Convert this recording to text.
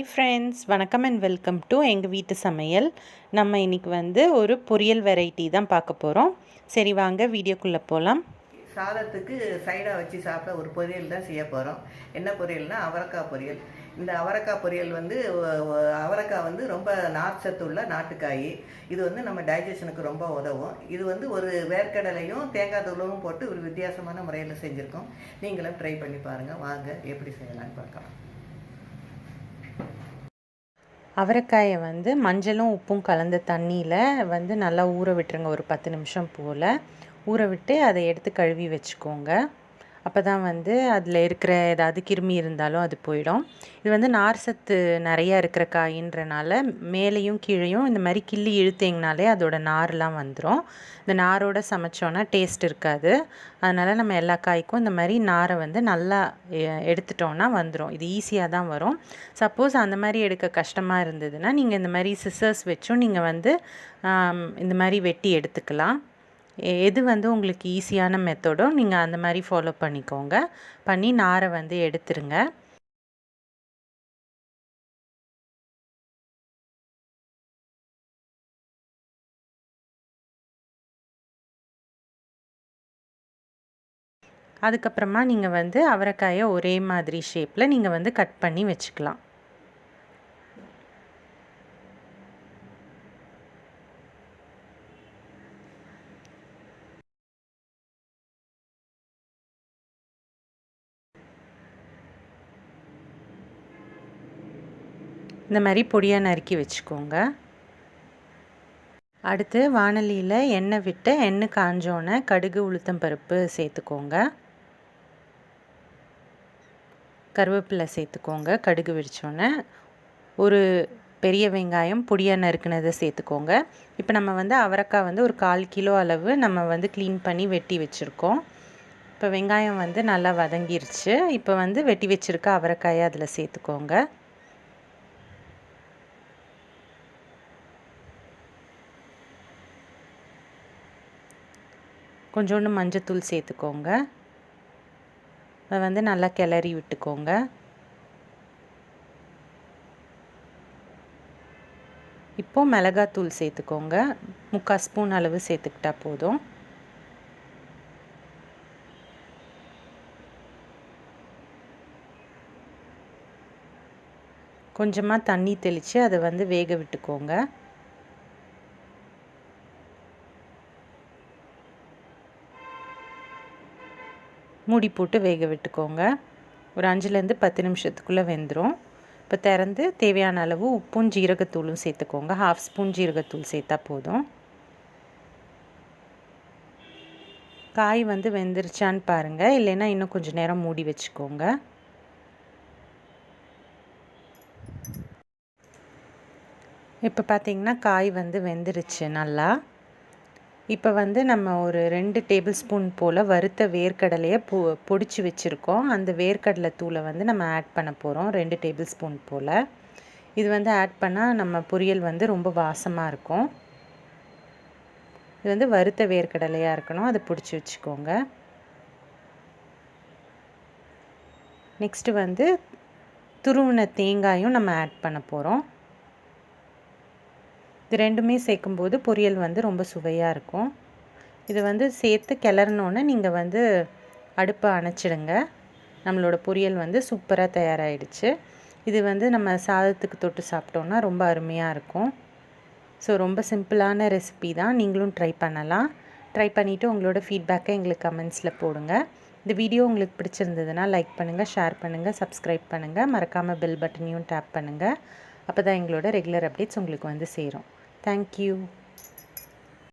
Hi friends, வணக்கம் and welcome to எங்கள் வீட்டு சமையல். நம்ம இன்றைக்கி வந்து ஒரு பொரியல் வெரைட்டி தான் பார்க்க போகிறோம். சரி வாங்க வீடியோக்குள்ளே போகலாம். சாதத்துக்கு சைடாக வச்சு சாப்பிட ஒரு பொரியல் தான் செய்ய போகிறோம். என்ன பொரியல்னா அவரைக்காய் பொரியல். இந்த அவரைக்காய் பொரியல் வந்து அவரைக்காய் வந்து ரொம்ப நார்ச்சத்துள்ள நாட்டுக்காய். இது வந்து நம்ம டைஜஷனுக்கு ரொம்ப உதவும். இது வந்து ஒரு வேர்க்கடலையும் தேங்காய் தூளும் போட்டு ஒரு வித்தியாசமான முறையில் செஞ்சுருக்கோம். நீங்களும் ட்ரை பண்ணி பாருங்கள். வாங்க எப்படி செய்யலான்னு பார்க்கலாம். அவரைக்காயை வந்து மஞ்சளும் உப்பும் கலந்த தண்ணியில் வந்து நல்லா ஊற விட்டுருங்க. ஒரு 10 நிமிஷம் போல் ஊற விட்டு அதை எடுத்து கழுவி வச்சுக்கோங்க. அப்போ தான் வந்து அதில் இருக்கிற ஏதாவது கிருமி இருந்தாலும் அது போயிடும். இது வந்து நார் சத்து நிறையா இருக்கிற காயின்றனால மேலேயும் கீழேயும் இந்த மாதிரி கிள்ளி இழுத்தீங்கனாலே அதோட நார்லாம் வந்துடும். இந்த நாரோட சமைச்சோன்னா டேஸ்ட் இருக்காது. அதனால் நம்ம எல்லா காய்க்கும் இந்த மாதிரி நாரை வந்து நல்லா எடுத்துட்டோன்னா வந்துடும். இது ஈஸியாக தான் வரும். சப்போஸ் அந்த மாதிரி எடுக்க கஷ்டமாக இருந்ததுன்னா நீங்கள் இந்த மாதிரி சிசர்ஸ் வச்சும் நீங்கள் வந்து இந்த மாதிரி வெட்டி எடுத்துக்கலாம். எது வந்து உங்களுக்கு ஈஸியான மெத்தடோ நீங்கள் அந்த மாதிரி ஃபாலோ பண்ணிக்கோங்க. பண்ணி நாரை வந்து எடுத்துருங்க. அதுக்கப்புறமா நீங்கள் வந்து அவரைக்காயை ஒரே மாதிரி ஷேப்பில் நீங்கள் வந்து கட் பண்ணி வச்சுக்கலாம். இந்த மாதிரி பொடியாக நறுக்கி வச்சுக்கோங்க. அடுத்து வாணலியில் எண்ணெய் விட்டு எண்ணெய் காஞ்சோன்னே கடுகு உளுத்தம் பருப்பு சேர்த்துக்கோங்க. கருவேப்பிலை சேர்த்துக்கோங்க. கடுகு வெடிச்சோன்னே ஒரு பெரிய வெங்காயம் பொடியாக நறுக்குனதை சேர்த்துக்கோங்க. இப்போ நம்ம வந்து அவரைக்காய் வந்து ஒரு 1/4 கிலோ அளவு நம்ம வந்து க்ளீன் பண்ணி வெட்டி வச்சுருக்கோம். இப்போ வெங்காயம் வந்து நல்லா வதங்கிருச்சு. இப்போ வந்து வெட்டி வச்சுருக்க அவரைக்காயை அதில் சேர்த்துக்கோங்க. கொஞ்சோண்டு மஞ்சத்தூள் சேர்த்துக்கோங்க. அதை வந்து நல்லா கிளறி விட்டுக்கோங்க. இப்போது மிளகாத்தூள் சேர்த்துக்கோங்க. 3/4 ஸ்பூன் அளவு சேர்த்துக்கிட்டா போதும். கொஞ்சமாக தண்ணி தெளித்து அதை வந்து வேக விட்டுக்கோங்க. மூடி போட்டு வேக விட்டுக்கோங்க. ஒரு 5லேருந்து 10 நிமிஷத்துக்குள்ளே வெந்துடும். இப்போ திறந்து தேவையான அளவு உப்பும் ஜீரகத்தூளும் சேர்த்துக்கோங்க. 1/2 ஸ்பூன் ஜீரகத்தூள் சேர்த்தா போதும். காய் வந்து வெந்துருச்சான்னு பாருங்கள். இல்லைன்னா இன்னும் கொஞ்சம் நேரம் மூடி வச்சுக்கோங்க. இப்போ பார்த்திங்கன்னா காய் வந்து வெந்துருச்சு நல்லா. இப்போ வந்து நம்ம ஒரு 2 டேபிள் ஸ்பூன் போல் வறுத்த வேர்க்கடலையை பொடிச்சு வச்சுருக்கோம். அந்த வேர்க்கடலை தூளை வந்து நம்ம ஆட் பண்ண போகிறோம். 2 டேபிள் ஸ்பூன் போல். இது வந்து ஆட் பண்ணால் நம்ம பொரியல் வந்து ரொம்ப வாசமாக இருக்கும். இது வந்து வறுத்த வேர்க்கடலையாக இருக்கணும். அதை பிடிச்சி வச்சுக்கோங்க. நெக்ஸ்ட்டு வந்து துருவின தேங்காயும் நம்ம ஆட் பண்ண போகிறோம். இது ரெண்டுமே சேர்க்கும்போது பொரியல் வந்து ரொம்ப சுவையாக இருக்கும். இது வந்து சேர்த்து கிளறினோன்னே நீங்கள் வந்து அடுப்பை அணைச்சிடுங்க. நம்மளோட பொரியல் வந்து சூப்பராக தயாராகிடுச்சு. இது வந்து நம்ம சாதத்துக்கு தொட்டு சாப்பிட்டோன்னா ரொம்ப அருமையாக இருக்கும். ஸோ ரொம்ப சிம்பிளான ரெசிபி தான். நீங்களும் ட்ரை பண்ணலாம். ட்ரை பண்ணிவிட்டு உங்களோட ஃபீட்பேக்கை எங்களுக்கு கமெண்ட்ஸில் போடுங்க. இந்த வீடியோ உங்களுக்கு பிடிச்சிருந்ததுன்னா லைக் பண்ணுங்கள், ஷேர் பண்ணுங்கள், சப்ஸ்கிரைப் பண்ணுங்கள். மறக்காமல் பெல் பட்டனையும் டேப் பண்ணுங்கள். அப்போ தான் எங்களோட ரெகுலர் அப்டேட்ஸ் உங்களுக்கு வந்து சேரும். Thank you.